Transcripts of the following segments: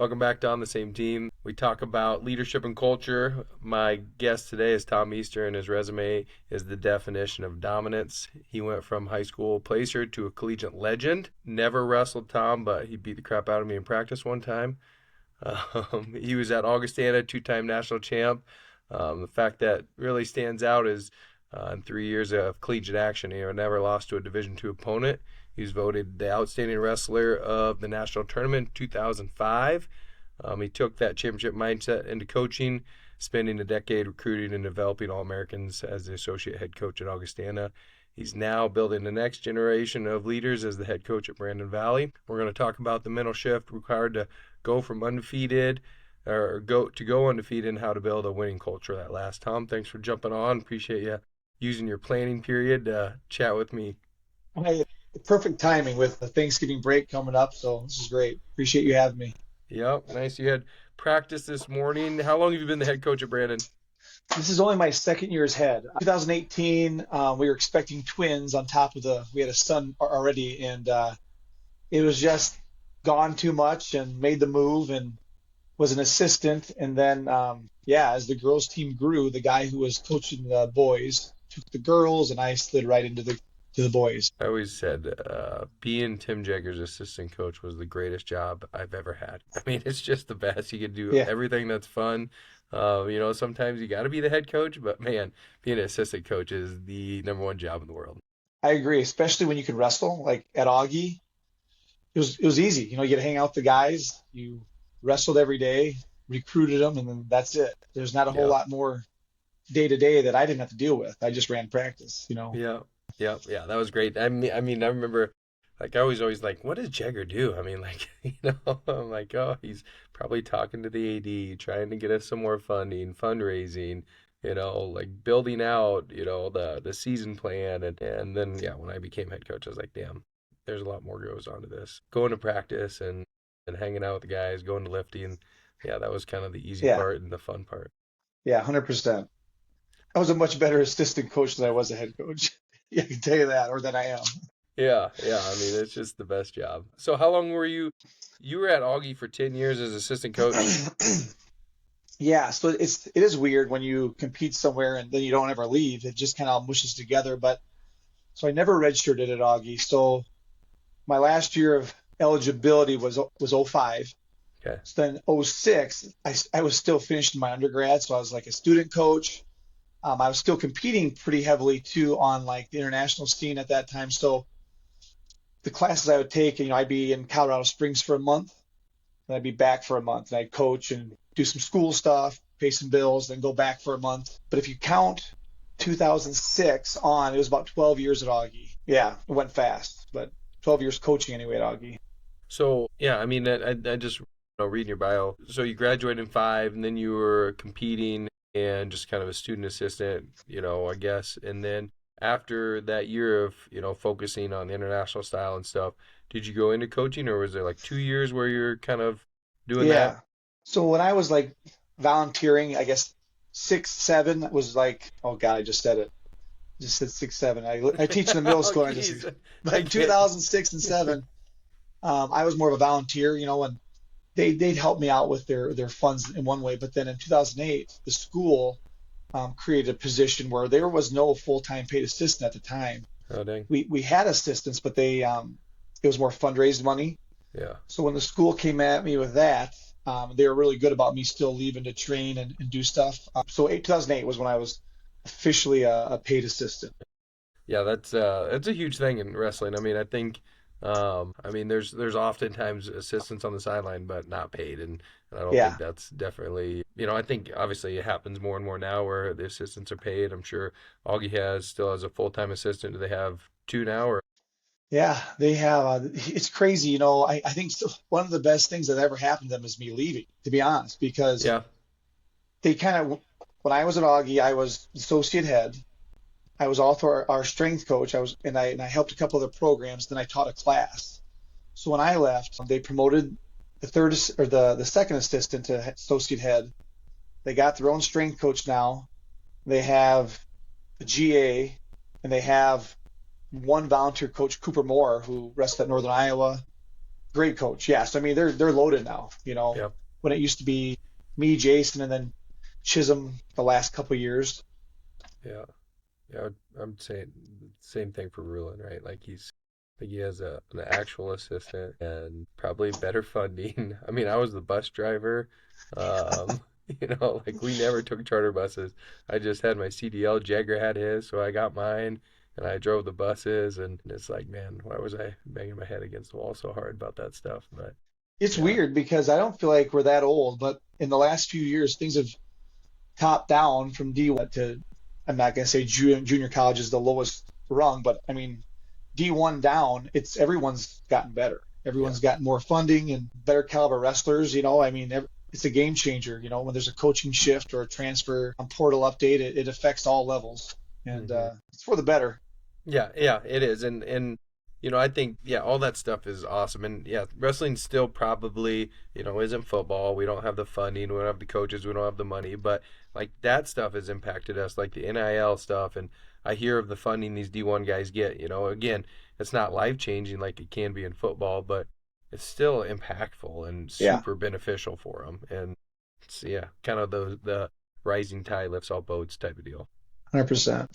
Welcome back to On the Same Team. We talk about leadership and culture. My guest today is Tom Easter, and his resume is the definition of dominance. He went from high school placer to a collegiate legend. Never wrestled Tom, but he beat the crap out of me in practice one time. He was at Augustana, two-time national champ. The fact that really stands out is in 3 years of collegiate action, never lost to a Division II opponent. He was voted the outstanding wrestler of the national tournament in 2005. He took that championship mindset into coaching, spending a decade recruiting and developing All-Americans as the associate head coach at Augustana. He's now building the next generation of leaders as the head coach at Brandon Valley. We're going to talk about the mental shift required to go from undefeated or go undefeated and how to build a winning culture that lasts. Tom, thanks for jumping on. Appreciate you using your planning period to chat with me. Hey, perfect timing with the Thanksgiving break coming up, so this is great. Appreciate you having me. Yep, nice. You had practice this morning. How long have you been the head coach at Brandon? This is only my second year as head. 2018, we were expecting twins on top of we had a son already, and it was just gone too much and made the move and was an assistant. And then, as the girls team grew, the guy who was coaching the boys took the girls, and I slid right into the boys. I always said being Tim Jagger's assistant coach was the greatest job I've ever had. I mean, it's just the best. You can do Yeah, everything that's fun. Sometimes you got to be the head coach, but man, being an assistant coach is the number one job in the world. I agree, especially when you can wrestle. Like at Augie, it was easy. You get to hang out with the guys. You wrestled every day, recruited them, and then that's it. There's not a whole Yeah, lot more day to day that I didn't have to deal with. I just ran practice. yeah, yeah. That was great. I remember, like, I was always like, what does Jagger do? I mean, like, I'm like, oh, he's probably talking to the AD, trying to get us some more funding, fundraising, like building out, the season plan. And then, yeah, when I became head coach, I was like, damn, there's a lot more goes on to this. Going to practice and hanging out with the guys, going to lifting. Yeah, that was kind of the easy Yeah, part and the fun part. yeah, 100%. I was a much better assistant coach than I was a head coach. Yeah, I can tell you that, or than I am. Yeah, yeah. I mean, it's just the best job. So how long were you? You were at Augie for 10 years as assistant coach. Yeah, so it is weird when you compete somewhere and then you don't ever leave. It just kind of all mushes together. But so I never redshirted at Augie. So my last year of eligibility was '05. Okay. So then '06, I was still finishing my undergrad, so I was like a student coach. I was still competing pretty heavily too on like the international scene at that time. So the classes I would take, I'd be in Colorado Springs for a month, then I'd be back for a month, and I'd coach and do some school stuff, pay some bills, then go back for a month. But if you count 2006 on, it was about 12 years at Augie. Yeah, it went fast, but 12 years coaching anyway at Augie. So yeah, I mean, I just reading your bio. So you graduated in five, and then you were competing and just kind of a student assistant, I guess. And then after that year of focusing on international style and stuff, did you go into coaching, or was there like 2 years where you're kind of doing that? Yeah. So when I was like volunteering, I guess six, seven was like, oh God, I just said it. Just said six, seven. I teach in the middle Oh, school. And I just geez, I like can't. 2006 and seven. I was more of a volunteer, and they'd help me out with their funds in one way. But then in 2008, the school created a position where there was no full-time paid assistant at the time. Oh dang, We had assistants, but it was more fundraised money. yeah. So when the school came at me with that, they were really good about me still leaving to train and do stuff. So 2008 was when I was officially a paid assistant. Yeah, that's a huge thing in wrestling. I mean, I think there's oftentimes assistants on the sideline but not paid, and I don't think Yeah, that's definitely I think obviously it happens more and more now where the assistants are paid. I'm sure Augie still has a full-time assistant. Do they have two now or yeah, they have. It's crazy, I think one of the best things that ever happened to them is me leaving, to be honest, because yeah, they kind of, when I was at Augie, I was associate head. I was also our strength coach. I helped a couple other programs. Then I taught a class. So when I left, they promoted the second assistant to associate head. They got their own strength coach now. They have a GA, and they have one volunteer coach, Cooper Moore, who wrestled at Northern Iowa. Great coach. Yes. I mean, they're loaded now, Yep. when it used to be me, Jason, and then Chisholm the last couple of years. Yeah. Yeah. I'm saying same thing for Rulin, right? Like he has an actual assistant and probably better funding. I mean, I was the bus driver. Um, like we never took charter buses. I just had my CDL. Jagger had his, so I got mine and I drove the buses. And it's like, man, why was I banging my head against the wall so hard about that stuff? But It's yeah, weird because I don't feel like we're that old, but in the last few years, things have topped down from D1 to, I'm not going to say junior college is the lowest rung, but I mean, D1 down, it's everyone's gotten better. yeah. Everyone's gotten more funding and better caliber wrestlers. I mean, it's a game changer. When there's a coaching shift or a transfer portal update, it affects all levels, and Hmm. it's for the better. Yeah, yeah, it is. And I think yeah, all that stuff is awesome. And yeah, wrestling still probably, isn't football. We don't have the funding, we don't have the coaches, we don't have the money, but like that stuff has impacted us, like the NIL stuff. And I hear of the funding these D1 guys get, again, it's not life-changing like it can be in football, but it's still impactful and Yeah, super beneficial for them. And it's yeah, kind of the rising tide lifts all boats type of deal. 100%.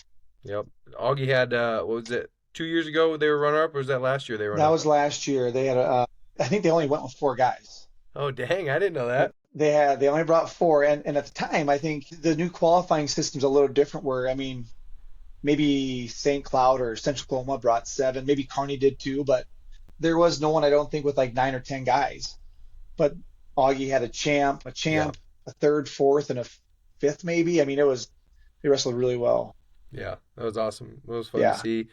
Yep. Augie had what was it? 2 years ago they were runner up, or was that last year they were That runner was up? last year. They had I think they only went with four guys. Oh dang, I didn't know Yep. that. They only brought four, and at the time, I think the new qualifying system's a little different. Where I mean, maybe St. Cloud or Central Oklahoma brought seven, maybe Kearney did too, but there was no one I don't think with like 9 or 10 guys. But Augie had a Yeah, champ, a third, fourth, and a fifth maybe. I mean, they wrestled really well. yeah, that was awesome. It was fun to Yeah. see.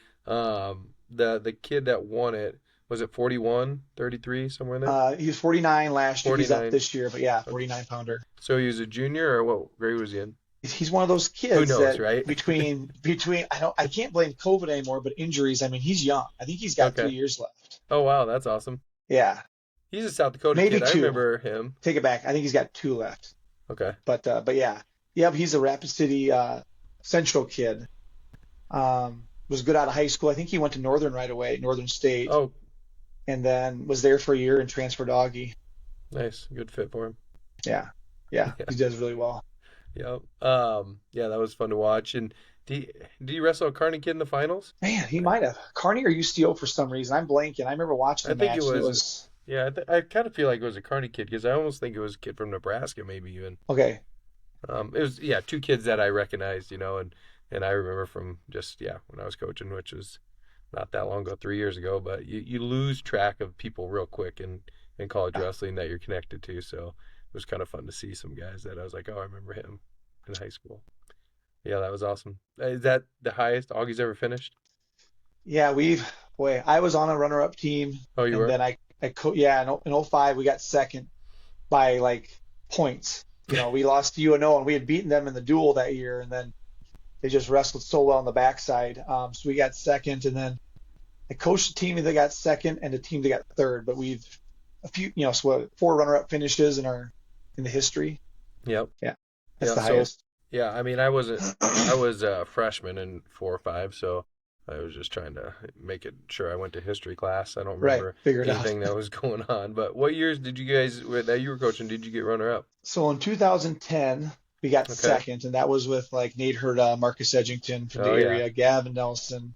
The kid that won it was it 41, 33, somewhere in there. He was 49 last year. He's up 49. this year, but yeah, Okay. 49 pounder. So he was a junior, or what grade was he in? He's one of those Who kids knows, that right? between I can't blame COVID anymore, but injuries. I mean, he's young. I think he's got three Okay. years left. Oh wow, that's awesome. Yeah, He's a South Dakota maybe kid. I two. remember him. Take it back. I think he's got two left. Okay. But yeah, yeah. He's a Rapid City Central kid. Was good out of high school. I think he went to Northern right away, Northern State, Oh, and then was there for a year and transferred to Augie. nice. Good fit for him. Yeah, yeah. Yeah. He does really well. Yep. Yeah, that was fun to watch. And do you wrestle a Carney kid in the finals? Man, he might have Kearney or UCO for some reason. I'm blanking. I remember watching I the think it match and it was. was Yeah, I kind of feel like it was a Carney kid because I almost think it was a kid from Nebraska, maybe even. okay. It was yeah, two kids that I recognized, and I remember from just yeah when I was coaching, which was not that long ago, 3 years ago. But you lose track of people real quick in college wrestling that you're connected to. So it was kind of fun to see some guys that I was like, oh, I remember him in high school. Yeah, that was awesome. Is that the highest Augie's ever finished? Yeah, boy, I was on a runner-up team, Oh, you and were? then yeah, in '05 we got second by like points. We lost to UNO and we had beaten them in the duel that year, and then they just wrestled so well on the backside. So we got second, and then I coached a team that got second and a team that got third. But we've a few, so four runner-up finishes in the history. Yep. Yeah, that's Yeah. the So highest. yeah, I mean, I was a freshman in 4 or 5, so I was just trying to make it sure I went to history class. I don't Right, remember figure it out. anything that was going on. But what years did you guys that you were coaching? Did you get runner up? So in 2010, we got Okay. second, and that was with like Nate Herda, Marcus Edgington from the Oh yeah. area, Gavin Nelson,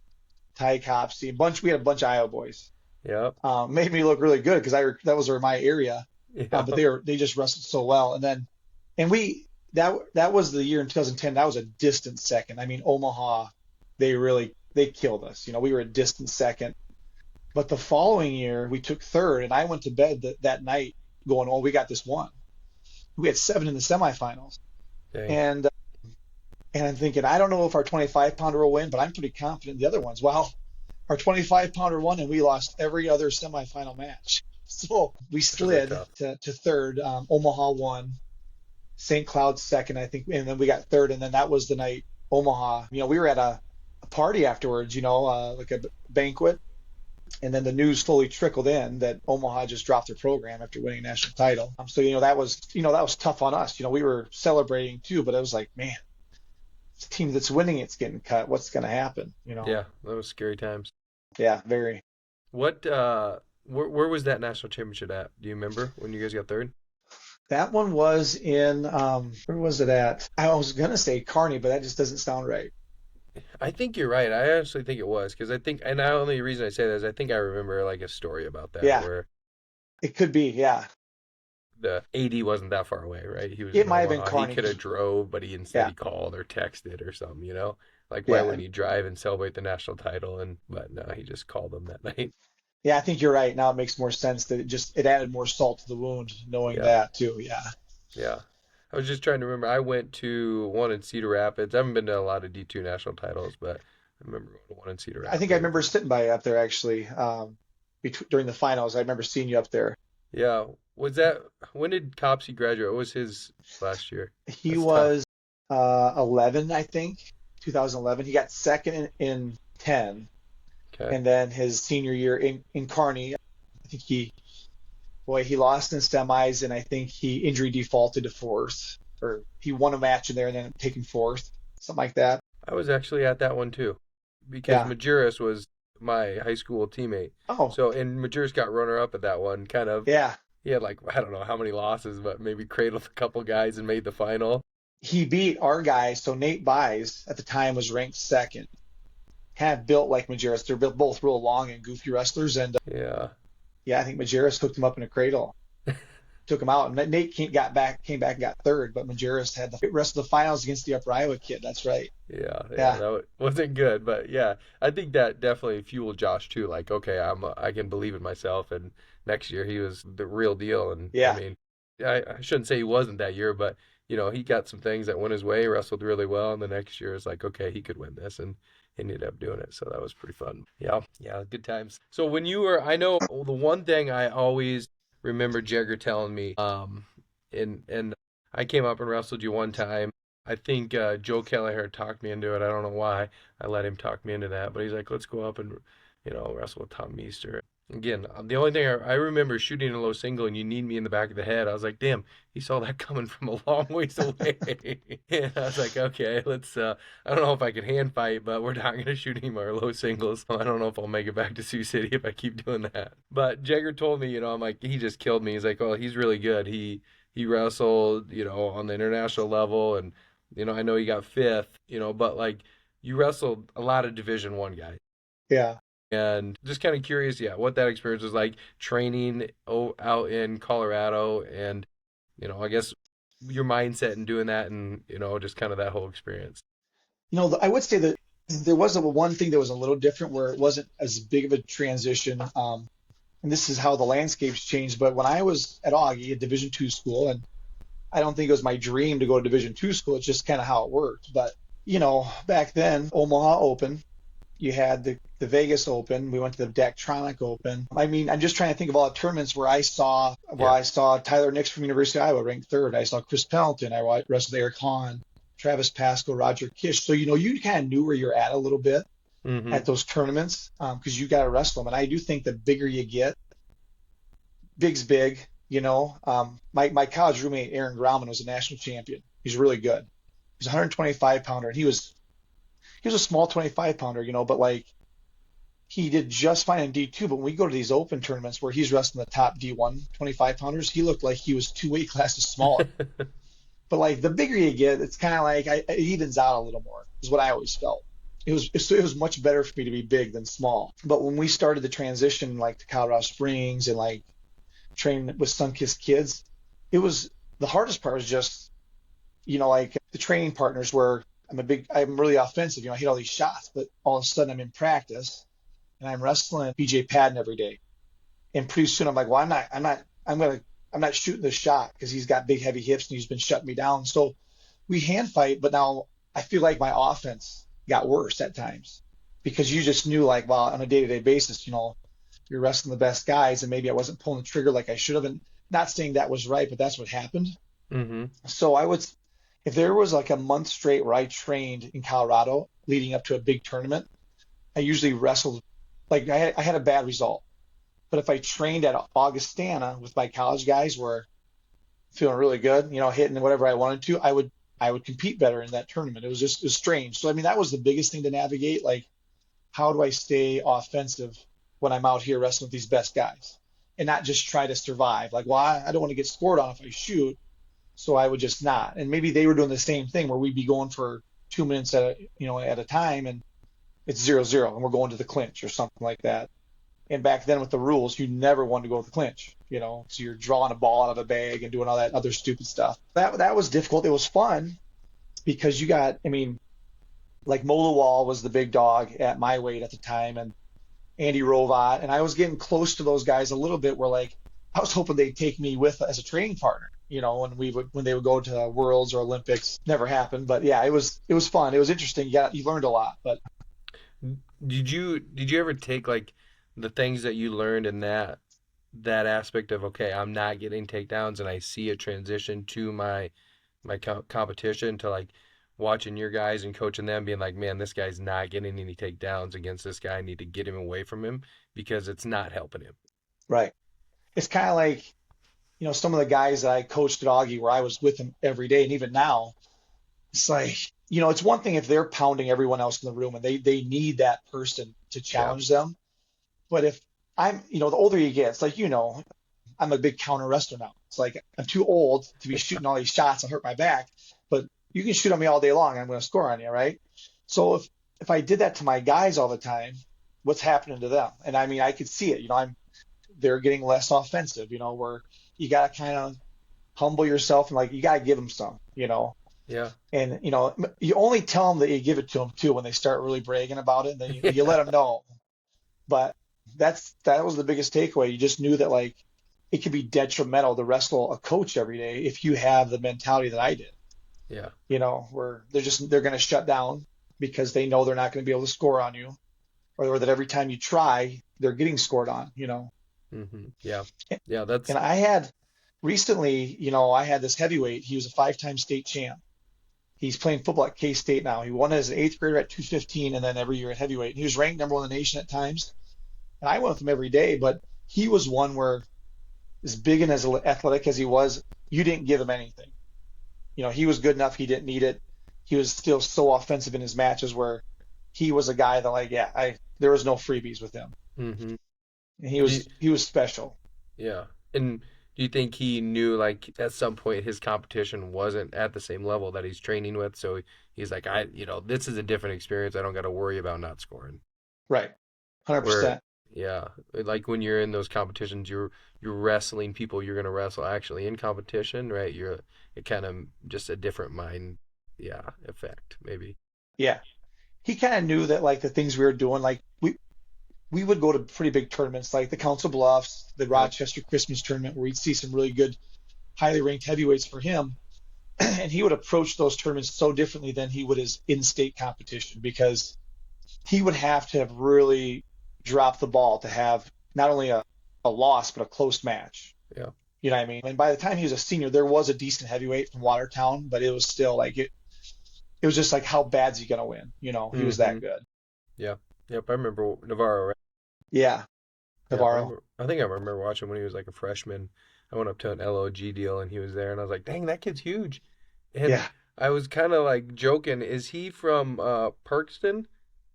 Ty Copsey, we had a bunch of Iowa boys. Yep. Made me look really good because that was my area. But Yep. they just wrestled so well, and we that was the year in 2010. That was a distant second. I mean, Omaha, they killed us. We were a distant second. But the following year, we took third, and I went to bed that night going, "Oh, we got this one." We had seven in the semifinals, Dang. and I'm thinking, I don't know if our 25 pounder will win, but I'm pretty confident the other ones. Well, our 25 pounder won, and we lost every other semifinal match. So we Those are slid tough. to third. Omaha won, St. Cloud second, I think, and then we got third. And then that was the night Omaha. We were at a party afterwards, like a banquet, and then the news slowly trickled in that Omaha just dropped their program after winning a national title. So that was tough on us. We were celebrating too, but it was like, man, it's a team that's winning, it's getting cut. What's going to happen? Yeah, that was scary times. Yeah, very. What Where was that national championship at? Do you remember when you guys got third? That one was in where was it at? I was gonna say Kearney, but that just doesn't sound right. I think you're right. I actually think it was because I think, and the only reason I say that is I think I remember like a story about that Yeah, where it could be. Yeah, the AD wasn't that far away, right? He was it in might have been Omaha. He Kearney could have because drove, but he instead yeah, he called or texted or something, you know? Like why yeah, wouldn't he drive and celebrate the national title? And but no, he just called them that night. yeah. I think you're right. Now it makes more sense that it added more salt to the wound knowing Yeah, that too. Yeah, yeah. I was just trying to remember. I went to one in Cedar Rapids. I haven't been to a lot of D2 national titles, but I remember going to one in Cedar I think I Rapids. remember sitting by you up there actually during the finals. I remember seeing you up there. Yeah. Was that when did Copsey graduate? What was his last year? He That's tough. was 11, I think, 2011. He got second in 10, Okay. and then his senior year in Kearney, I think he lost in semis, and I think he injury defaulted to fourth, or he won a match in there and then taken fourth, something like that. I was actually at that one too, because Yeah. Majerus was my high school teammate. Oh, So and Majerus got runner up at that one. Kind of, yeah. he had like I don't know how many losses, but maybe cradled a couple guys and made the final. He beat our guy. So Nate Buys at the time was ranked second, kind of built like Majerus. They're built both real long and goofy wrestlers, and Yeah. yeah, I think Majerus hooked him up in a cradle. Took him out. And Nate came back and got third, but Majerus had the rest of the finals against the Upper Iowa kid. That's right. Yeah, yeah, Yeah, that wasn't good, but yeah, I think that definitely fueled Josh too. Like, okay, I can believe in myself, and next year he was the real deal. And I yeah, mean, I shouldn't say he wasn't that year, but he got some things that went his way, wrestled really well, and the next year it's like, okay, he could win this, and he ended up doing it. So that was pretty fun. Yeah, yeah, good times. So when you were, I know the one thing I always remember Jagger telling me, and I came up and wrestled you one time. I think Joe Kelleher talked me into it. I don't know why I let him talk me into that, but he's like, let's go up and wrestle with Tom Meester. Again, the only thing I remember shooting a low single and you need me in the back of the head. I was like, damn, he saw that coming from a long ways away. And I was like, okay, let's. I don't know if I can hand fight, but we're not gonna shoot him our low singles. I don't know if I'll make it back to Sioux City if I keep doing that. But Jagger told me, I'm like, he just killed me. He's like, oh, he's really good. He wrestled, on the international level, and I know you got fifth, but like you wrestled a lot of Division One guys, yeah. and just kind of curious, yeah, what that experience was like training out in Colorado, and I guess your mindset in doing that, and just kind of that whole experience. I would say that there was one thing that was a little different where it wasn't as big of a transition. And this is how the landscapes changed. But when I was at Augie, a Division II school, and I don't think it was my dream to go to Division II school. It's just kind of how it worked. But back then, Omaha Open, you had the Vegas Open. We went to the Daktronic Open. I mean, I'm just trying to think of all the tournaments where Yeah. I saw Tyler Nix from University of Iowa ranked third. I saw Chris Pendleton. I wrestled Eric Hahn, Travis Pascal, Roger Kish. So you kind of knew where you're at a little bit Mm-hmm. at those tournaments because you got to wrestle them. And I do think the bigger you get, big's big. My college roommate Aaron Grauman was a national champion. He's really good. He's a 125 pounder, and he was a small 25 pounder, but like he did just fine in D2. But when we go to these open tournaments where he's wrestling the top D1 25 pounders, he looked like he was two weight classes smaller. But like the bigger you get, it's kind of like it evens out a little more. Is what I always felt. It was much better for me to be big than small. But when we started the transition, like to Colorado Springs and like training with Sunkist kids, it was the hardest part was just like the training partners where I'm really offensive. I hit all these shots, but all of a sudden I'm in practice and I'm wrestling BJ Patton every day. And pretty soon I'm like, well, I'm not shooting the shot because he's got big, heavy hips and he's been shutting me down. So we hand fight, but now I feel like my offense got worse at times because you just knew like, well, on a day-to-day basis, you're wrestling the best guys and maybe I wasn't pulling the trigger like I should have. And not saying that was right, but that's what happened. Mm-hmm. So if there was like a month straight where I trained in Colorado leading up to a big tournament, I usually wrestled like I had a bad result. But if I trained at Augustana with my college guys where feeling really good, hitting whatever I wanted to, I would compete better in that tournament. It was strange. So I mean that was the biggest thing to navigate. Like how do I stay offensive when I'm out here wrestling with these best guys and not just try to survive. Like, well, I don't want to get scored on if I shoot, so I would just not. And maybe they were doing the same thing where we'd be going for 2 minutes at a time, and it's 0-0, and we're going to the clinch or something like that. And back then with the rules, you never wanted to go with the clinch, so you're drawing a ball out of a bag and doing all that other stupid stuff. That was difficult. It was fun because you got, I mean, like Mola Wall was the big dog at my weight at the time, and Andy Rovat, and I was getting close to those guys a little bit. Where like I was hoping they'd take me with as a training partner, when they would go to Worlds or Olympics. Never happened, but yeah, it was fun. It was interesting. Yeah, you learned a lot. But Did you ever take like the things that you learned in that aspect of, okay, I'm not getting takedowns, and I see a transition to my competition, to like watching your guys and coaching them, being like, man, this guy's not getting any takedowns against this guy. I need to get him away from him because it's not helping him. right, it's kind of like some of the guys that I coached at Augie, where I was with them every day, and even now, it's like it's one thing if they're pounding everyone else in the room and they need that person to Yeah. challenge them. But if the older you get, it's like, I'm a big counter wrestler now. It's like I'm too old to be shooting all these shots and hurt my back, but you can shoot on me all day long and I'm going to score on you, right? So if I did that to my guys all the time, what's happening to them? And I mean, I could see it. They're getting less offensive. Where you got to kind of humble yourself and like you got to give them some. Yeah. And you only tell them that you give it to them too when they start really bragging about it, and then you let them know. But that was the biggest takeaway. You just knew that like it could be detrimental to wrestle a coach every day if you have the mentality that I did. Yeah. Where they're going to shut down because they know they're not going to be able to score on you, or that every time you try, they're getting scored on. Yeah. Yeah. That's, And I had recently, I had this heavyweight. He was a 5-time state champ. He's playing football at K-State now. He won as an eighth grader at 215, and then every year at heavyweight. And he was ranked number one in the nation at times. And I went with him every day, but he was one where, as big and as athletic as he was, you didn't give him anything. He was good enough. He didn't need it. He was still so offensive in his matches where he was a guy that like, yeah, there was no freebies with him. mm-hmm. And he Do you, was he was special. yeah. And do you think he knew like at some point his competition wasn't at the same level that he's training with? So he's like, this is a different experience. I don't got to worry about not scoring. Right. Where, 100%. yeah, like when you're in those competitions, you're wrestling people you're gonna wrestle actually in competition, right? It kind of just a different mind, yeah, effect maybe. Yeah. He kind of knew that like the things we were doing, like we would go to pretty big tournaments like the Council Bluffs, the Yep. Rochester Christmas tournament, where we'd see some really good, highly ranked heavyweights for him. And he would approach those tournaments so differently than he would his in-state competition, because he would have to have really dropped the ball to have not only a loss, but a close match. Yeah. You know what I mean? And by the time he was a senior, there was a decent heavyweight from Watertown, but it was still like it was just like, how bad's he going to win? He was Mm-hmm. that good. Yeah. Yep. I remember Navarro, right? Yeah. Yeah. Navarro. I think I remember watching when he was like a freshman. I went up to an LOG deal and he was there, and I was like, dang, that kid's huge. And Yeah. I was kind of like joking, is he from Perkston?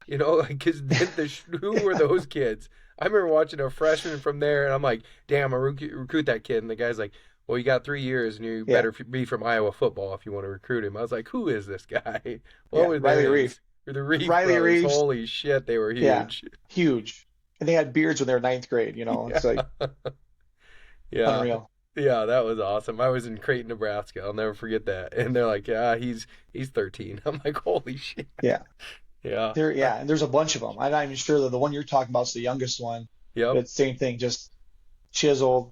Like, because who were those kids? I remember watching a freshman from there, and I'm like, damn, I recruit that kid. And the guy's like, well, you got 3 years, and you Yeah. better be from Iowa football if you want to recruit him. I was like, who is this guy? What Yeah. were their Riley names? Reef. Or the Reef Riley brothers. Reeves. Holy shit, they were Yeah. huge. Huge. And they had beards when they were ninth grade. It's like Yeah. Yeah. unreal. Yeah, that was awesome. I was in Creighton, Nebraska. I'll never forget that. And they're like, yeah, he's 13. I'm like, holy shit. Yeah. Yeah. Yeah. And there's a bunch of them. I'm not even sure that the one you're talking about is the youngest one, but Yep. it's the same thing, just chiseled,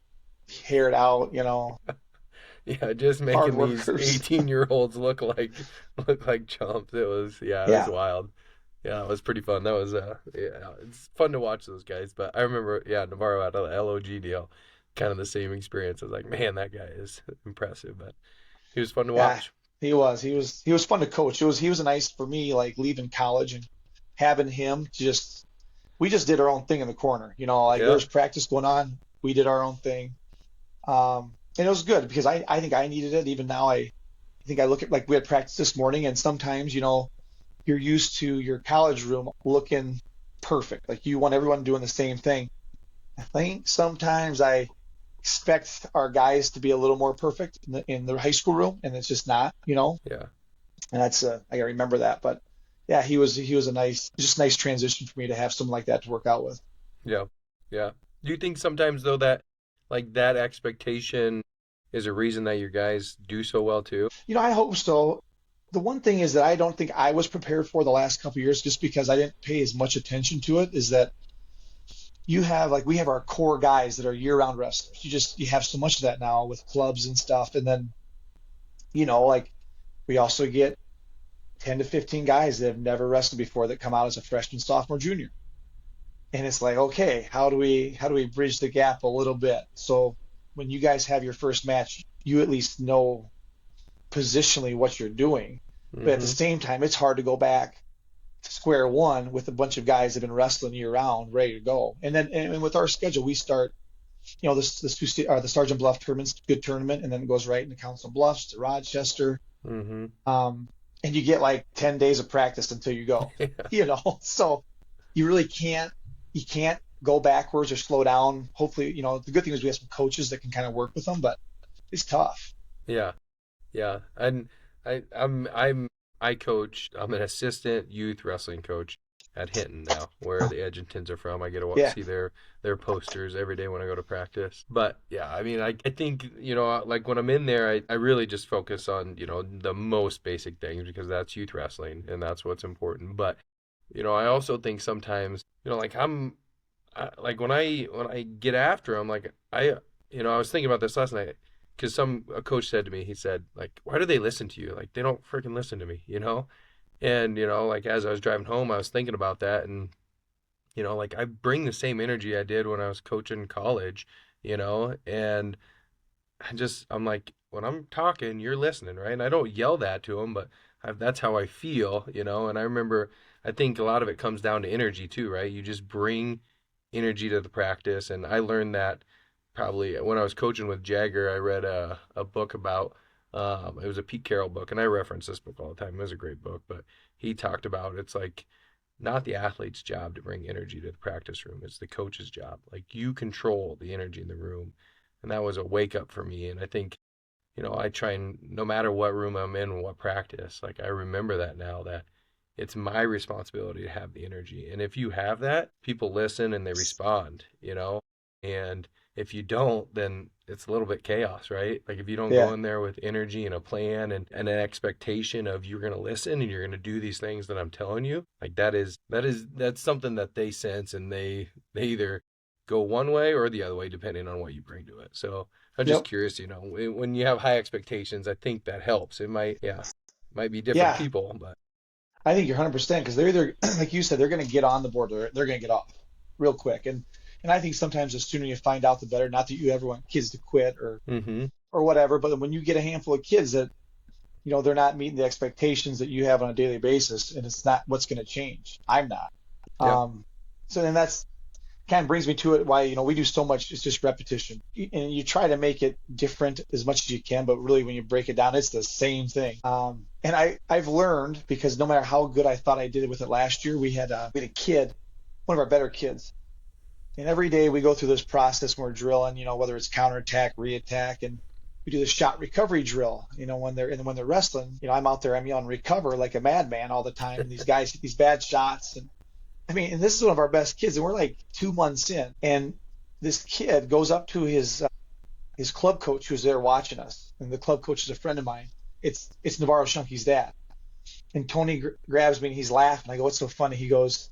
haired out, Yeah, just hard making these workers. 18-year-olds look like chumps. It was Yeah. wild. Yeah, it was pretty fun. That was yeah, it's fun to watch those guys. But I remember, yeah, Navarro had an LOG deal, kind of the same experience. I was like, man, that guy is impressive. But he was fun to Yeah. watch. He was fun to coach. He was a nice for me, like leaving college and having him we just did our own thing in the corner. Like there Yeah. was practice going on. We did our own thing. And it was good because I think I needed it. Even now, I think I look at like we had practice this morning, and sometimes, you're used to your college room looking perfect. Like you want everyone doing the same thing. I think sometimes I expect our guys to be a little more perfect in the high school room, and it's just not, Yeah. And that's I gotta remember that. But yeah, he was a just nice transition for me to have someone like that to work out with. Yeah. Yeah. Do you think sometimes though that like that expectation is a reason that your guys do so well too? I hope so. The one thing is that I don't think I was prepared for the last couple of years, just because I didn't pay as much attention to it. Is that you have like we have our core guys that are year-round wrestlers. You have so much of that now with clubs and stuff, and then like we also get 10 to 15 guys that have never wrestled before that come out as a freshman, sophomore, junior. And it's like, okay, how do we bridge the gap a little bit? So when you guys have your first match, you at least know positionally what you're doing. But at the Mm-hmm. same time, it's hard to go back to square one with a bunch of guys that have been wrestling year round, ready to go. And then and with our schedule, we start, the Sergeant Bluff tournament's a good tournament, and then it goes right into Council Bluffs to Rochester. Mm-hmm. Um, and you get like 10 days of practice until you go, So you really can't go backwards or slow down. Hopefully, the good thing is we have some coaches that can kind of work with them, but it's tough. Yeah. Yeah. And I coach. I'm an assistant youth wrestling coach at Hinton now, where the Edgingtons are from. I get to Yeah. see their posters every day when I go to practice. But yeah, I mean, I think, like when I'm in there, I really just focus on, the most basic things because that's youth wrestling and that's what's important. But, I also think sometimes, like like when I get after them, like I was thinking about this last night because a coach said to me, he said, like, why do they listen to you? Like, they don't freaking listen to me. And like as I was driving home, I was thinking about that, and like I bring the same energy I did when I was coaching college, and I'm like, when I'm talking, you're listening, right? And I don't yell that to them, but that's how I feel. And I remember, I think a lot of it comes down to energy too, right? You just bring energy to the practice. And I learned that probably when I was coaching with Jagger. I read a book about, it was a Pete Carroll book, and I reference this book all the time. It was a great book, but he talked about it's like not the athlete's job to bring energy to the practice room. It's the coach's job. Like you control the energy in the room. And that was a wake up for me. And I think, I try and no matter what room I'm in, what practice, like I remember that now that it's my responsibility to have the energy. And if you have that, people listen and they respond. And if you don't, then it's a little bit chaos, right? Like if you don't go Yeah. in there with energy and a plan and an expectation of you're going to listen and you're going to do these things that I'm telling you, like that's something that they sense, and they either go one way or the other way depending on what you bring to it. So I'm just Yep. curious, when you have high expectations, I think that helps. It might be different Yeah. people, but I think you're 100% because they're either, like you said, they're going to get on the board or they're going to get off real quick. And I think sometimes the sooner you find out, the better. Not that you ever want kids to quit mm-hmm. or whatever, but when you get a handful of kids that, they're not meeting the expectations that you have on a daily basis, and it's not what's going to change. I'm not. Yep. So then that's kind of brings me to it why we do so much. It's just repetition, and you try to make it different as much as you can, but really when you break it down, it's the same thing. And I've learned, because no matter how good I thought I did it with it last year, we had a kid, one of our better kids, and every day we go through this process when we're drilling, whether it's counterattack, reattack, and we do the shot recovery drill. When they're wrestling, I'm out there, I'm yelling recover like a madman all the time, and these guys hit these bad shots, and I mean, and this is one of our best kids, and we're like 2 months in, and this kid goes up to his club coach who's there watching us, and the club coach is a friend of mine. It's Navarro Shunky's dad, and Tony grabs me and he's laughing. I go, "What's so funny?" He goes,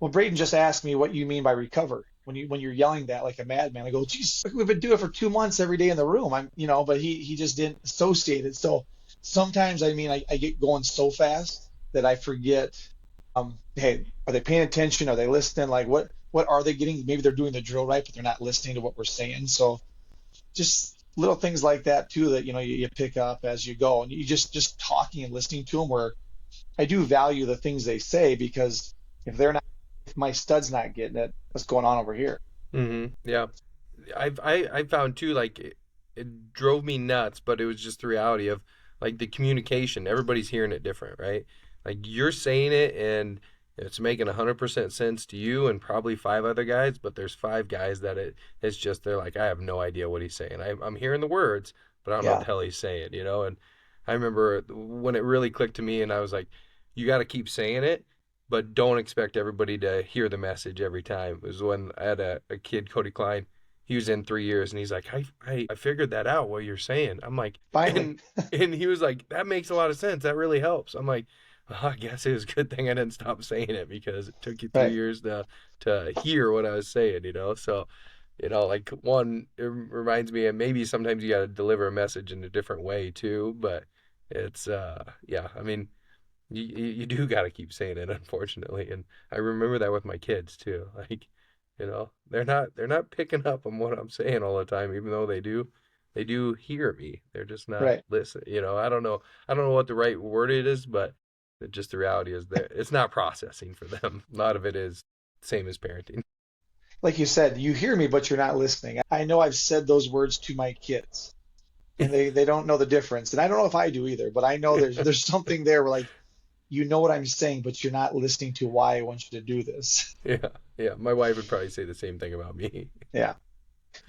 "Well, Braden just asked me what you mean by recover when you're yelling that like a madman." I go, "Geez, we've been doing it for 2 months every day in the room." But he just didn't associate it. So sometimes, I mean, I get going so fast that I forget. Hey, are they paying attention? Are they listening? Like what are they getting? Maybe they're doing the drill right, but they're not listening to what we're saying. So just little things like that too that you pick up as you go, and you just talking and listening to them. Where I do value the things they say, because if my stud's not getting it, what's going on over here? Mm-hmm. Yeah. I found too, like it drove me nuts, but it was just the reality of like the communication. Everybody's hearing it different, right? Like you're saying it, and It's making 100% sense to you and probably five other guys, but there's five guys that it's just they're like, I have no idea what he's saying. I'm hearing the words, but I don't know what Yeah, the hell he's saying, you know? And I remember when it really clicked to me, and I was like, you got to keep saying it, but don't expect everybody to hear the message every time. It was when I had a kid, Cody Klein. He was in 3 years, and he's like, I figured that out what you're saying. I'm like, and finally. and he was like, that makes a lot of sense. That really helps. I'm like, well, I guess it was a good thing I didn't stop saying it because it took you three Right. years to hear what I was saying, you know. So, like one, it reminds me, and maybe sometimes you got to deliver a message in a different way too. But it's yeah, I mean, you do got to keep saying it, unfortunately. And I remember that with my kids too. Like, they're not picking up on what I'm saying all the time, even though they do hear me. They're just not Right. listening. I don't know what the right word it is, but just the reality is that it's not processing for them. A lot of it is same as parenting. Like you said, you hear me, but you're not listening. I know I've said those words to my kids, and they don't know the difference. And I don't know if I do either, but I know there's something there where like you know what I'm saying, but you're not listening to why I want you to do this. Yeah, yeah. My wife would probably say the same thing about me. Yeah,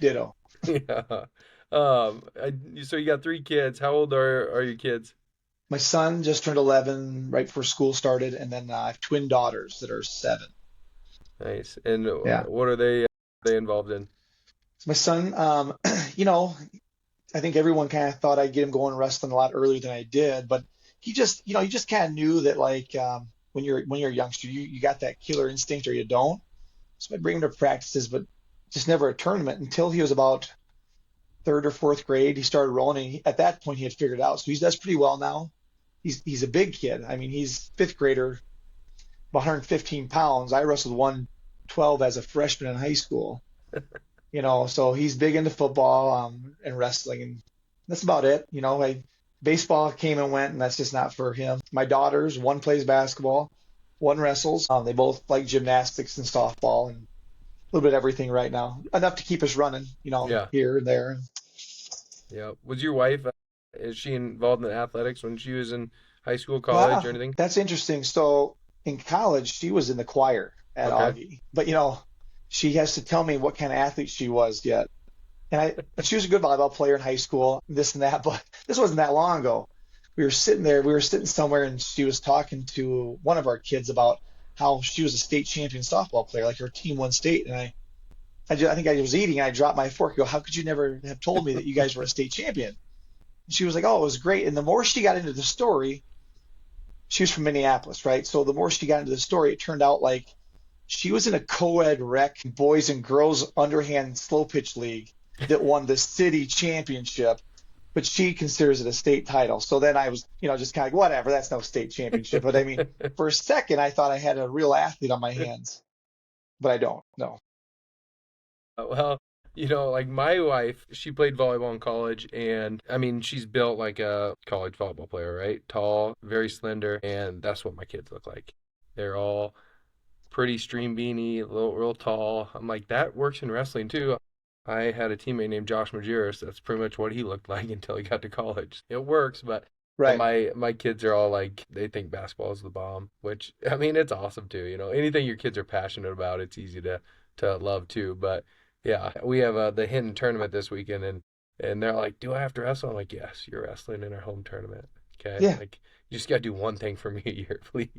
ditto. Yeah. So you got three kids. How old are your kids? My son just turned 11 right before school started, and then I have twin daughters that are 7. Nice. And Yeah. what are they involved in? So my son, you know, I think everyone kind of thought I'd get him going wrestling a lot earlier than I did, but he just kind of knew that like when you're a youngster, you got that killer instinct or you don't. So I bring him to practices, but just never a tournament until he was about third or fourth grade. He started rolling, and at that point he had figured it out. So he does pretty well now. He's a big kid. I mean, he's fifth grader, about 115 pounds. I wrestled 112 as a freshman in high school. So he's big into football and wrestling, and that's about it. Baseball came and went, and that's just not for him. My daughters, one plays basketball, one wrestles. They both like gymnastics and softball and a little bit of everything right now, enough to keep us running, Yeah. here and there. Yeah. Was your wife, is she involved in athletics when she was in high school, college, or Wow, anything? that's interesting. So in college, she was in the choir at Okay. Augie, but she has to tell me what kind of athlete she was yet. And she was a good volleyball player in high school, this and that, but this wasn't that long ago. We were sitting somewhere, and she was talking to one of our kids about how she was a state champion softball player, like her team won state. And I think I was eating, and I dropped my fork. I go, how could you never have told me that you guys were a state champion? And she was like, oh, it was great. And the more she got into the story, she was from Minneapolis, right? So the more she got into the story, it turned out like she was in a co-ed rec boys and girls underhand slow pitch league that won the city championship, but she considers it a state title. So then I was, just kind of like, whatever, that's no state championship. But I mean, for a second, I thought I had a real athlete on my hands, but I don't. No. Well, like my wife, she played volleyball in college, and I mean, she's built like a college volleyball player, right? Tall, very slender, and that's what my kids look like. They're all pretty stream beanie, little, real tall. I'm like, that works in wrestling too. I had a teammate named Josh Majerus. That's pretty much what he looked like until he got to college. It works, but Right. my kids are all like they think basketball is the bomb, which I mean it's awesome too. Anything your kids are passionate about, it's easy to love too. But yeah, we have the Hinton tournament this weekend, and they're like, "Do I have to wrestle?" I'm like, "Yes, you're wrestling in our home tournament. Okay, Yeah. like you just got to do one thing for me a year, please."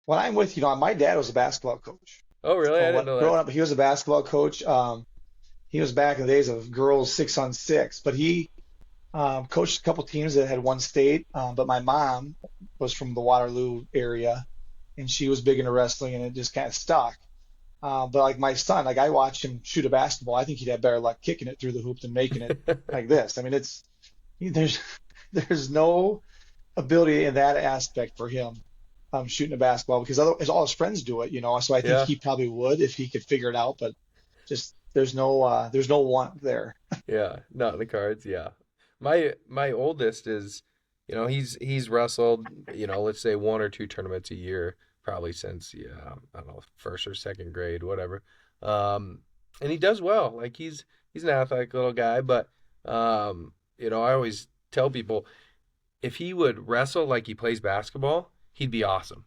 When I'm with, my dad was a basketball coach. Oh, really? I So didn't know that. growing up, he was a basketball coach. He was back in the days of girls 6-on-6, but he coached a couple teams that had won state. But my mom was from the Waterloo area, and she was big into wrestling, and it just kind of stuck. But like my son, like I watched him shoot a basketball. I think he'd have better luck kicking it through the hoop than making it like this. I mean, there's there's no ability in that aspect for him shooting a basketball because otherwise all his friends do it. So I think Yeah, he probably would if he could figure it out. But just there's no want there. yeah, not in the cards. Yeah, my oldest is, he's wrestled, let's say one or two tournaments a year, probably since yeah, I don't know, first or second grade, whatever. Um, and he does well. Like he's an athletic little guy, but I always tell people if he would wrestle like he plays basketball, he'd be awesome.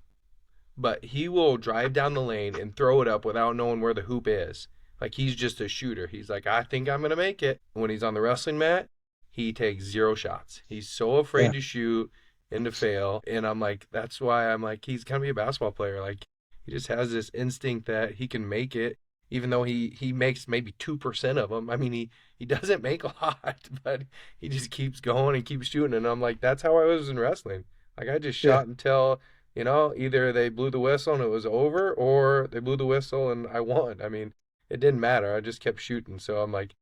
but he will drive down the lane and throw it up without knowing where the hoop is. Like he's just a shooter. He's like, I think I'm gonna make it. When he's on the wrestling mat, he takes zero shots. He's so Yeah. afraid to shoot and to fail. And I'm like, that's why I'm like, he's gonna be a basketball player. Like he just has this instinct that he can make it, even though he makes maybe 2% of them. I mean, he doesn't make a lot, but he just keeps going and keeps shooting. And I'm like, that's how I was in wrestling. Like I just Yeah. shot until either they blew the whistle and it was over, or they blew the whistle and I won. I mean, it didn't matter. I just kept shooting. So I'm like,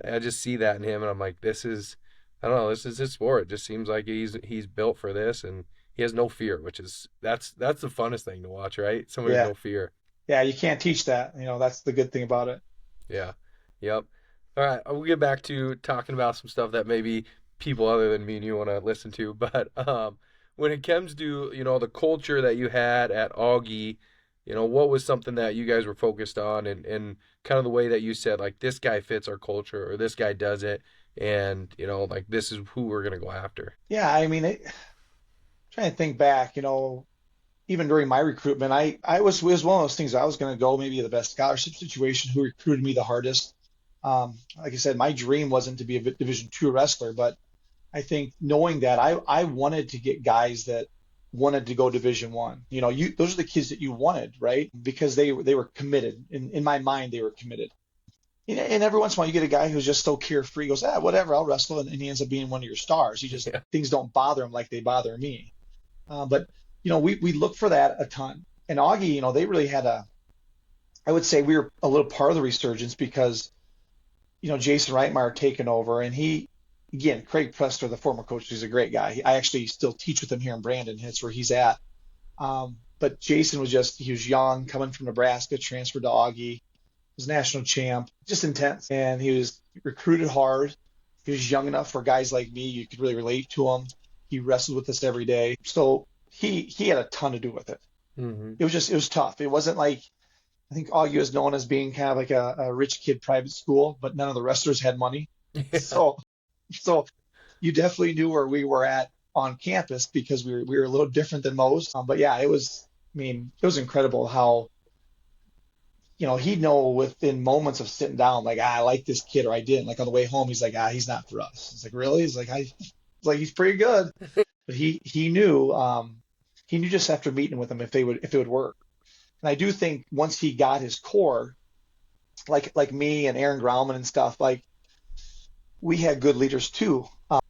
I just see that in him, and I'm like, I don't know, this is his sport. It just seems like he's built for this, and he has no fear, which is that's the funnest thing to watch, right? Someone with Yeah. no fear. Yeah. You can't teach that. That's the good thing about it. Yeah. Yep. All right. We'll get back to talking about some stuff that maybe people other than me and you want to listen to. But when it comes to, the culture that you had at Augie, what was something that you guys were focused on, and kind of the way that you said, like, this guy fits our culture or this guy does it. And, like, this is who we're going to go after. Yeah. I mean, trying to think back, even during my recruitment, it was one of those things. I was going to go maybe the best scholarship situation, who recruited me the hardest. Like I said, my dream wasn't to be a Division two wrestler, but I think knowing that I wanted to get guys that wanted to go Division one. Those are the kids that you wanted, right? Because they were committed. In my mind, they were committed. And every once in a while, you get a guy who's just so carefree, goes, whatever, I'll wrestle, and he ends up being one of your stars. Yeah. Things don't bother him like they bother me. But we look for that a ton. And Augie, they really had I would say we were a little part of the resurgence because Jason Reitmeyer taken over, and again, Craig Prester, the former coach, he's a great guy. I actually still teach with him here in Brandon. That's where he's at. But Jason he was young, coming from Nebraska, transferred to Augie, was national champ, just intense. And he was recruited hard. He was young enough for guys like me. You could really relate to him. He wrestled with us every day. So he had a ton to do with it. Hmm. It was tough. It wasn't like, I think Augie was known as being kind of like a rich kid private school, but none of the wrestlers had money. Yeah. So so you definitely knew where we were at on campus because we were a little different than most. But yeah, I mean, it was incredible how, he'd know within moments of sitting down, like, I like this kid or I didn't. Like on the way home, he's like, he's not for us. It's like, really? He's like, it's like, he's pretty good. But he knew just after meeting with him if it would work. And I do think once he got his core, like me and Aaron Grauman and stuff, like we had good leaders too. One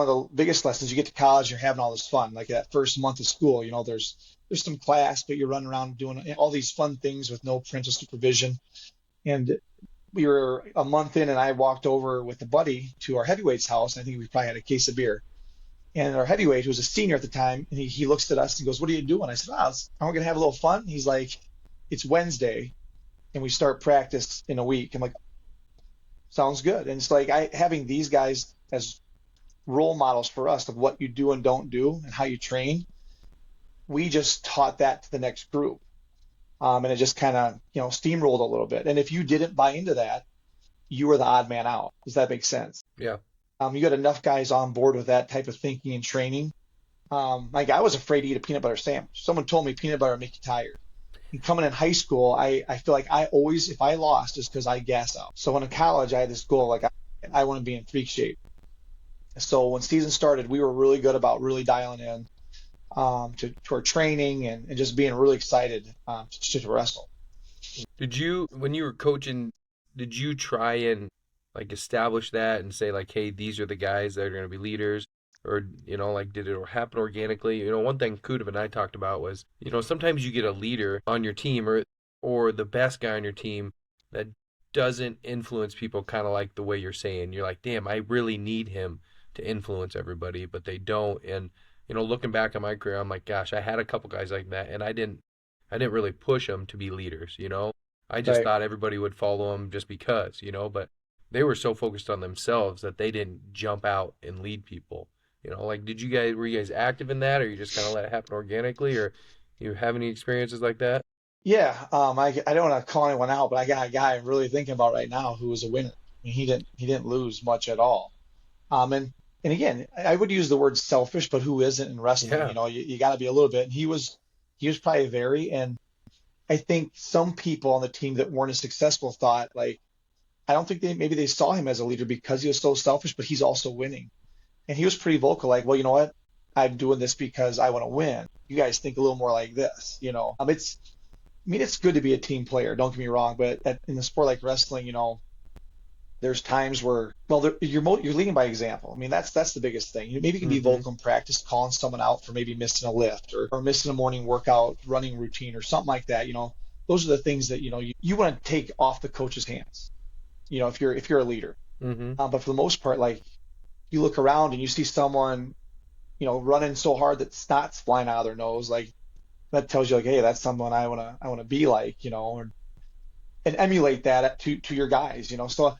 of the biggest lessons, you get to college, you're having all this fun. Like that first month of school, there's some class, but you're running around doing all these fun things with no parental supervision. And we were a month in, and I walked over with a buddy to our heavyweights house. I think we probably had a case of beer. And our heavyweight, who was a senior at the time, and he looks at us and goes, "What are you doing?" I said, aren't we going to have a little fun?" He's like, "It's Wednesday, and we start practice in a week." I'm like, "Sounds good." And it's like having these guys as role models for us of what you do and don't do and how you train. We just taught that to the next group. And it just kind of, steamrolled a little bit. And if you didn't buy into that, you were the odd man out. Does that make sense? Yeah. You got enough guys on board with that type of thinking and training. Like I was afraid to eat a peanut butter sandwich. Someone told me peanut butter would make you tired. And coming in high school, I feel like I always, if I lost, it's because I gas out. So when in college, I had this goal, like I want to be in freak shape. So when season started, we were really good about really dialing in to our training and just being really excited to wrestle. When you were coaching, did you try and like establish that and say like, hey, these are the guys that are going to be leaders? Or, like, did it happen organically? One thing Kudev and I talked about was, sometimes you get a leader on your team or the best guy on your team that doesn't influence people kind of like the way you're saying. You're like, damn, I really need him to influence everybody, but they don't. And, looking back on my career, I'm like, gosh, I had a couple guys like that, and I didn't really push them to be leaders. I just Right. thought everybody would follow them just because, but they were so focused on themselves that they didn't jump out and lead people. Like, were you guys active in that, or you just kind of let it happen organically, or you have any experiences like that? Yeah. I don't want to call anyone out, but I got a guy I'm really thinking about right now who was a winner. I mean, he didn't lose much at all. And again, I would use the word selfish, but who isn't in wrestling? Yeah. You got to be a little bit. And he was he was probably very, and I think some people on the team that weren't as successful thought like, I don't think maybe they saw him as a leader because he was so selfish, but he's also winning. And he was pretty vocal, like, well, you know what? I'm doing this because I want to win. You guys think a little more like this, you know. I mean, it's good to be a team player. Don't get me wrong, but in a sport like wrestling, you know, there's times where, well, you're leading by example. I mean, that's the biggest thing. You maybe you can be Mm-hmm. vocal in practice, calling someone out for maybe missing a lift or missing a morning workout, running routine, or something like that. You know, those are the things that you want to take off the coach's hands. You know, if you're a leader. Mm-hmm. But for the most part, like you look around and you see someone, running so hard that snot's flying out of their nose, like that tells you like, hey, that's someone I wanna be like, and emulate that to your guys. So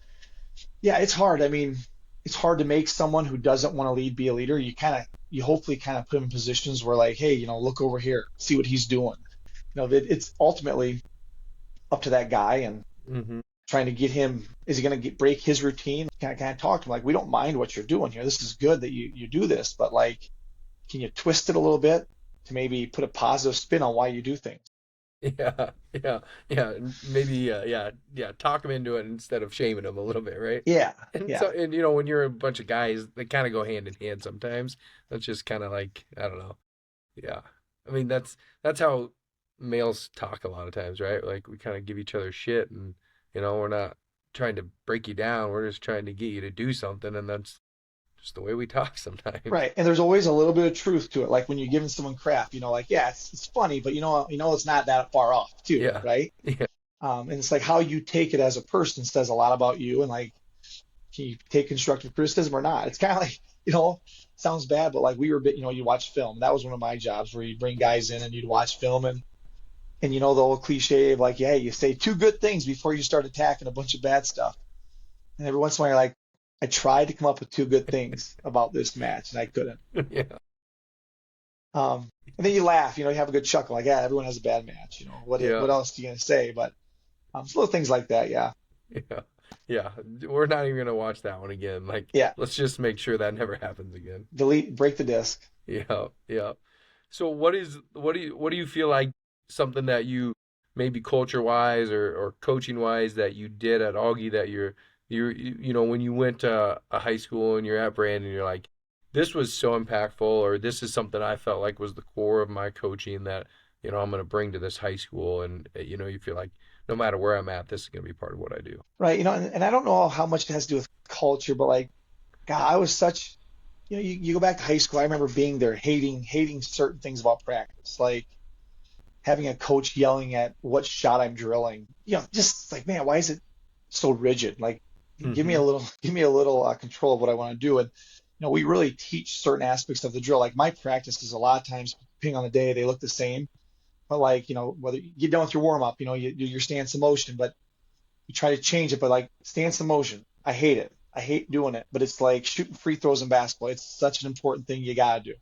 yeah, it's hard. I mean, it's hard to make someone who doesn't want to lead be a leader. You hopefully kind of put them in positions where like, hey, look over here, see what he's doing. It's ultimately up to that guy and Mm-hmm. trying to get him. Is he going to break his routine? Kind of talk to him like, we don't mind what you're doing here. This is good that you do this, but like, can you twist it a little bit to maybe put a positive spin on why you do things? Yeah, yeah, yeah. Maybe, yeah. Talk them into it instead of shaming them a little bit, right? Yeah, And yeah, so, and when you're a bunch of guys, they kind of go hand in hand sometimes. That's just kind of like, I don't know. Yeah. I mean, that's how males talk a lot of times, right? Like we kind of give each other shit and we're not trying to break you down. We're just trying to get you to do something and that's just the way we talk sometimes. right. And there's always a little bit of truth to it. Like when you're giving someone crap, like, yeah, it's funny, but it's not that far off too, Yeah. right? Yeah. And it's like how you take it as a person says a lot about you, and like, can you take constructive criticism or not? It's kind of like, sounds bad, but like we were, you watch film. That was one of my jobs where you'd bring guys in and you'd watch film and the old cliche of like, yeah, you say two good things before you start attacking a bunch of bad stuff. And every once in a while, you're like, I tried to come up with two good things about this match and I couldn't. Yeah. And then you laugh, you have a good chuckle, like, yeah, everyone has a bad match. Yeah. What else are you gonna say? But it's little things like that, yeah, Yeah. Yeah. We're not even gonna watch that one again. Like, yeah. let's just make sure that never happens again. Delete, break the disc. Yeah, yeah. So what do you feel like something that you maybe culture wise or coaching wise that you did at Augie that when you went to a high school and you're at Brandon you're like this was so impactful or this is something I felt like was the core of my coaching that I'm going to bring to this high school and you feel like no matter where I'm at this is going to be part of what I do. Right. And I don't know how much it has to do with culture, but like, God, I was such, you go back to high school. I remember being there, hating certain things about practice, like having a coach yelling at what shot I'm drilling. Just like, man, why is it so rigid? Like, Mhm. give me a little control of what I want to do. And we really teach certain aspects of the drill. Like my practice is a lot of times, depending on the day, they look the same. But like, whether you get done with your warm up, you do your stance of motion, but you try to change it, but like stance of motion, I hate it. I hate doing it, but it's like shooting free throws in basketball. It's such an important thing you gotta do.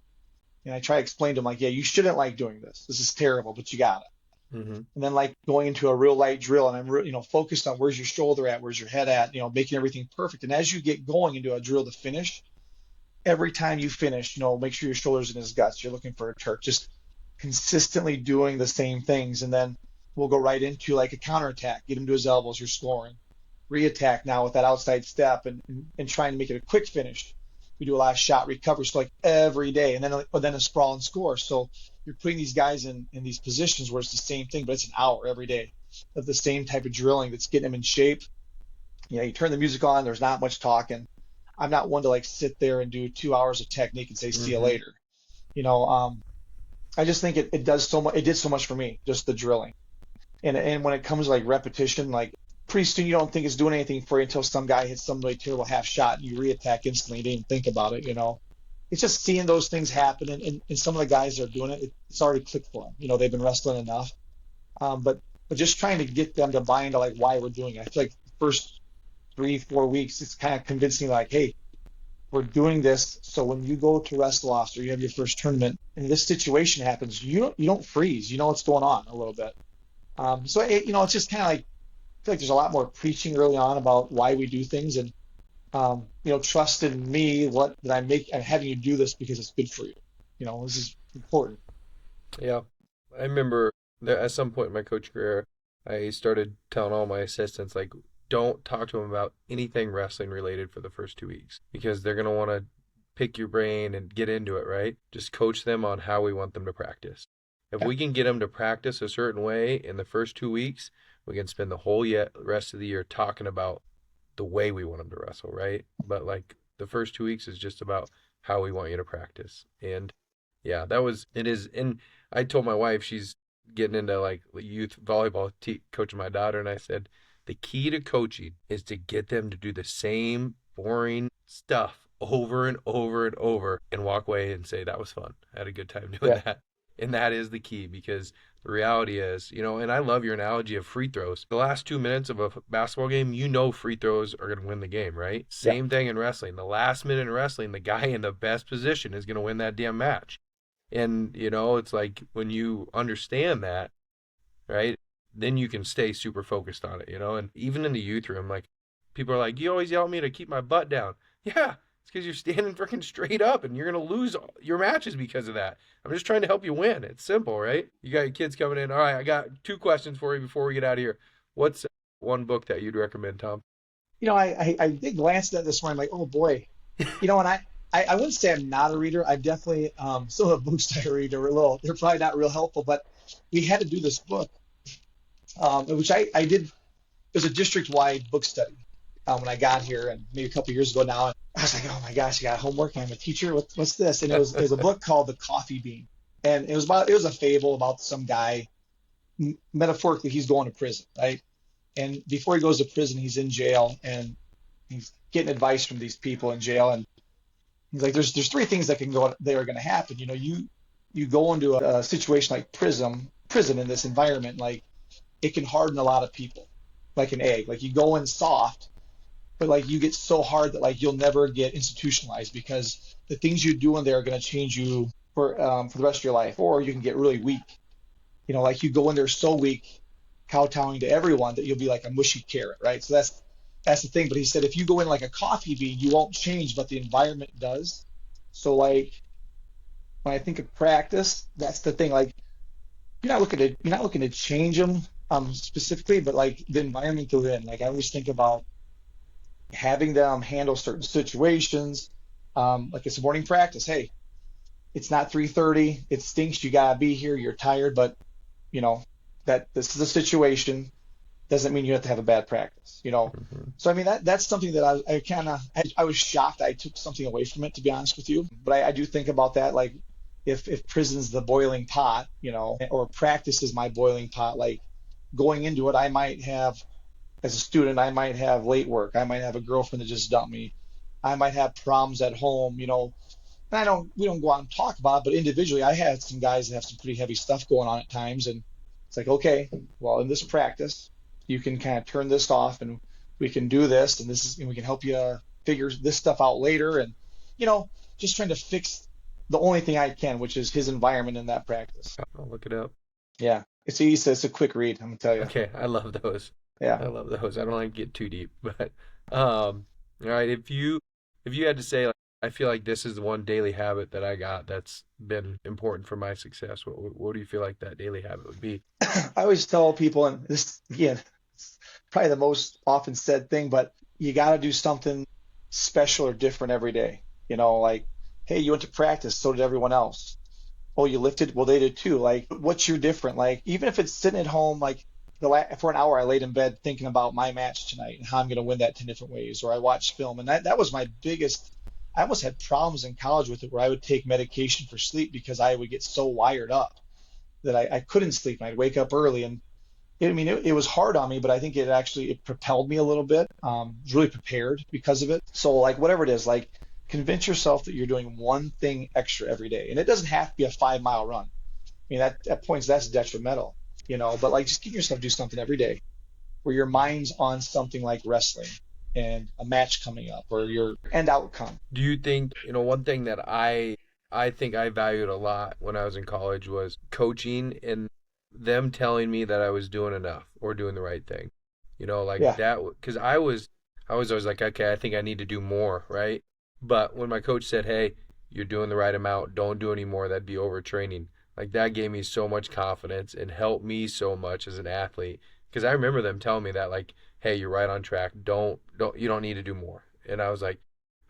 And I try to explain to them like, yeah, you shouldn't like doing this. This is terrible, but you got it. Mhm. And then like going into a real light drill, and I'm focused on where's your shoulder at, where's your head at, making everything perfect. And as you get going into a drill to finish, every time you finish, make sure your shoulders in his guts. You're looking for a turk. Just consistently doing the same things, and then we'll go right into like a counterattack. Get him to his elbows. You're scoring re-attack now with that outside step and trying to make it a quick finish. We do a lot of shot recovery, so like every day, and then a sprawl and score. So you're putting these guys in these positions where it's the same thing, but it's an hour every day of the same type of drilling that's getting them in shape. You turn the music on. There's not much talking. I'm not one to like sit there and do 2 hours of technique and say see you Mhm. later. You know, um, I just think it does so much. It did so much for me, just the drilling. And when it comes to like repetition, like pretty soon you don't think it's doing anything for you until some guy hits somebody terrible half shot and you reattack instantly. You didn't even think about it. It's just seeing those things happen, and some of the guys that are doing it, it's already clicked for them. They've been wrestling enough. But just trying to get them to buy into like why we're doing it. I feel like the first 3 4 weeks, it's kind of convincing like, hey, we're doing this so when you go to wrestle off or you have your first tournament and this situation happens, you don't freeze. You know what's going on a little bit. It's just kind of like I feel like there's a lot more preaching early on about why we do things and trust in me. What that I'm having you do this because it's good for you. This is important. Yeah. I remember that at some point in my coaching career, I started telling all my assistants, like, don't talk to them about anything wrestling related for the first 2 weeks because they're going to want to pick your brain and get into it, right? Just coach them on how we want them to practice. If Yeah, we can get them to practice a certain way in the first 2 weeks, we can spend the whole rest of the year talking about the way we want them to wrestle, right? But like the first 2 weeks is just about how we want you to practice. And yeah, it is. And I told my wife, she's getting into like youth volleyball, coaching my daughter, and I said, the key to coaching is to get them to do the same boring stuff over and over and over and walk away and say, that was fun. I had a good time doing yeah, that. And that is the key because the reality is, and I love your analogy of free throws. The last 2 minutes of a basketball game, free throws are going to win the game, right? yeah. Same thing in wrestling. The last minute in wrestling, the guy in the best position is going to win that damn match. And, it's like when you understand that, right? Then you can stay super focused on it, And even in the youth room, like people are like, you always yell at me to keep my butt down. Yeah, it's because you're standing freaking straight up and you're going to lose your matches because of that. I'm just trying to help you win. It's simple, right? You got your kids coming in. All right, I got 2 questions for you before we get out of here. What's one book that you'd recommend, Tom? I did glance at that this morning, like, oh boy, and I wouldn't say I'm not a reader. I definitely some of the books I read are they're probably not real helpful, but we had to do this book, which I did. It was a district-wide book study when I got here, and maybe a couple years ago now. And I was like, oh my gosh, I got homework. I'm a teacher. What's this? And it was a book called The Coffee Bean, and it was a fable about some guy. Metaphorically, he's going to prison, right? And before he goes to prison, he's in jail and he's getting advice from these people in jail. And he's like, there's three things that are going to happen. You go into a situation like prison in this environment, like it can harden a lot of people, like an egg. Like you go in soft, but like you get so hard that like you'll never get institutionalized because the things you do in there are going to change you for the rest of your life, or you can get really weak. Like you go in there so weak, kowtowing to everyone that you'll be like a mushy carrot, right? So that's the thing. But he said if you go in like a coffee bean, you won't change, but the environment does. So like when I think of practice, that's the thing. Like you're not looking to change them specifically, but like the environment they're in. Like I always think about having them handle certain situations. Like it's a morning practice. Hey, it's not 3:30. It stinks. You gotta be here. You're tired, but you know that this is a situation doesn't mean you have to have a bad practice. Mhm. So I mean that's something that I kind of I was shocked I took something away from it, to be honest with you. But I do think about that, like if prison's the boiling pot, or practice is my boiling pot, like going into it, I might have as a student, I might have late work, I might have a girlfriend that just dumped me, I might have problems at home. And I don't we don't go out and talk about it, but individually I had some guys that have some pretty heavy stuff going on at times, and it's like, okay, well, in this practice, you can kind of turn this off and we can do this and we can help you figure this stuff out later. And, you know, just trying to fix the only thing I can, which is his environment in that practice. I'll look it up. Yeah. It's a quick read, I'm gonna tell you. Okay, I love those. Yeah. I love those. I don't like to get too deep, but all right. If you had to say, like, I feel like this is the one daily habit that I got that's been important for my success. What do you feel like that daily habit would be? I always tell people, and this again, it's probably the most often said thing, but you got to do something special or different every day. Like, hey, you went to practice, so did everyone else. Oh, you lifted? Well, they did too. Like, what's your different? Like, even if it's sitting at home, like for an hour, I laid in bed thinking about my match tonight and how I'm going to win that 10 different ways, or I watched film, and that was my biggest. I almost had problems in college with it, where I would take medication for sleep because I would get so wired up that I couldn't sleep. And I'd wake up early, and it was hard on me, but I think it propelled me a little bit. Was really prepared because of it. So like whatever it is, like convince yourself that you're doing one thing extra every day, and it doesn't have to be a 5 mile run. I mean, at points that's detrimental. But like just give yourself do something every day where your mind's on something like wrestling and a match coming up or your end outcome. Do you think, one thing that I think I valued a lot when I was in college was coaching and them telling me that I was doing enough or doing the right thing. Like Yeah, that because I was always like, okay, I think I need to do more, right? But when my coach said, "Hey, you're doing the right amount, don't do any more, that'd be overtraining." Like that gave me so much confidence and helped me so much as an athlete. Because I remember them telling me that, like, hey, you're right on track. You don't need to do more. And I was like,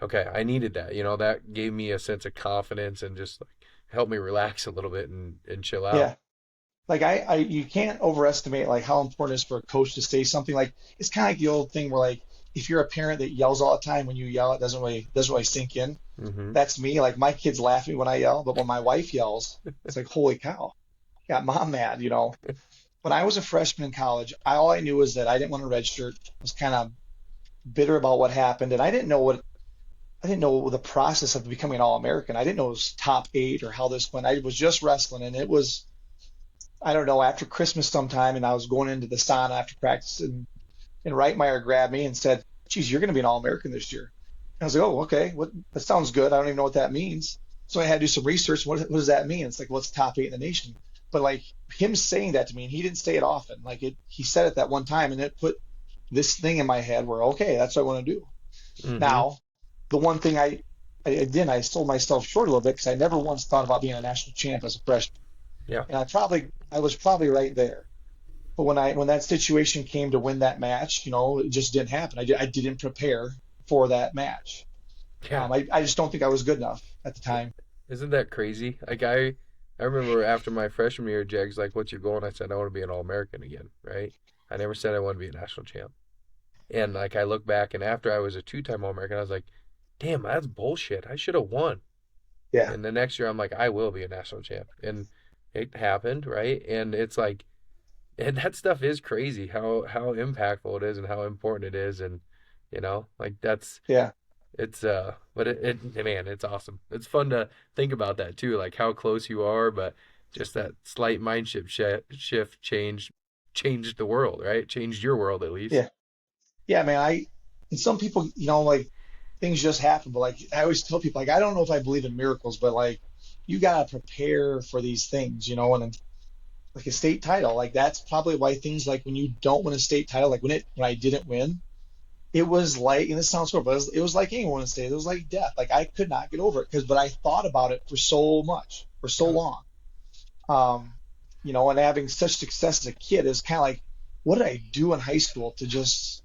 okay, I needed that. That gave me a sense of confidence and just like helped me relax a little bit and chill out. Yeah. Like you can't overestimate like how important it is for a coach to say something. Like it's kind of like the old thing where like if you're a parent that yells all the time, when you yell, it doesn't really sink in. Mm-hmm. That's me. Like my kids laugh at me when I yell, but when my wife yells, it's like, holy cow, got mom mad, you know. When I was a freshman in college, all I knew was that I didn't want to redshirt. I was kind of bitter about what happened, and I didn't know the process of becoming an All-American. I didn't know it was top eight or how this went. I was just wrestling, and it was, I don't know, after Christmas sometime, and I was going into the sauna after practice, and Reitmeyer grabbed me and said, "Geez, you're going to be an All-American this year." And I was like, "Oh, okay. What? That sounds good. I don't even know what that means." So I had to do some research. What does that mean? It's like, well, it's top eight in the nation. But like him saying that to me, and he didn't say it often. Like he said it that one time, and it put this thing in my head where, okay, that's what I want to do. Mm-hmm. Now, the one thing I sold myself short a little bit because I never once thought about being a national champ as a freshman, Yeah. and I was probably right there. But when that situation came to win that match, you know, it just didn't happen. I didn't prepare for that match. Yeah. I just don't think I was good enough at the time. Isn't that crazy? Like I remember after my freshman year, Jag's like, "What's your goal?" And I said, "I want to be an All American again." Right? I never said I want to be a national champ. And like I look back, and after I was a two-time All American, I was like, "Damn, that's bullshit. I should have won." Yeah, And the next year, I'm like, "I will be a national champ," and it happened, right? And it's like, and that stuff is crazy how impactful it is and how important it is, and like yeah, but man, it's awesome. It's fun to think about that too, like how close you are, but just that slight shift changed the world, right? Changed your world at least. yeah, yeah, man. And some people, you know, like things just happen. But like I always tell people, like I don't know if I believe in miracles, but like you gotta prepare for these things, you know. And then, like a state title, like that's probably why things like when you don't win a state title, like when I didn't win, it was like, and this sounds horrible, but it was like anyone would say, it was like death. Like I could not get over it but I thought about it for so much, for so Yeah, long. Um, you know, and having such success as a kid is kind of like, what did I do in high school to just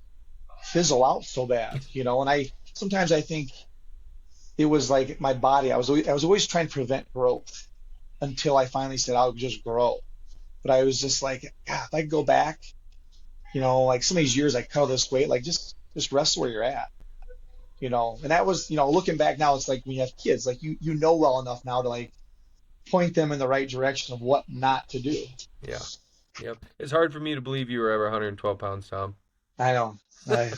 fizzle out so bad? You know, and sometimes I think it was like my body. I was always trying to prevent growth until I finally said I'll just grow. But I was just like, God, if I could go back, you know, like some of these years I cut all this weight, like just rest where you're at, you know. And that was, you know, looking back now, it's like when you have kids, like you know well enough now to like point them in the right direction of what not to do. yeah, yep. It's hard for me to believe you were ever 112 pounds, Tom. I know. I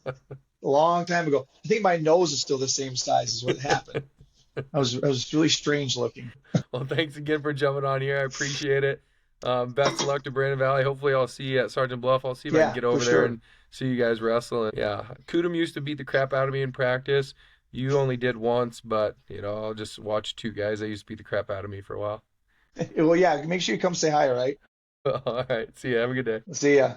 A long time ago. I think my nose is still the same size as what happened. I was really strange looking. Well, thanks again for jumping on here. I appreciate it. Best of luck to Brandon Valley. Hopefully, I'll see you at Sergeant Bluff. I'll see if I can Yeah, get for over there sure. and see you guys wrestle. And yeah, Kudum used to beat the crap out of me in practice. You only did once, but I'll just watch two guys that used to beat the crap out of me for a while. Well, yeah, make sure you come say hi, all right? All right, see ya. Have a good day. See ya.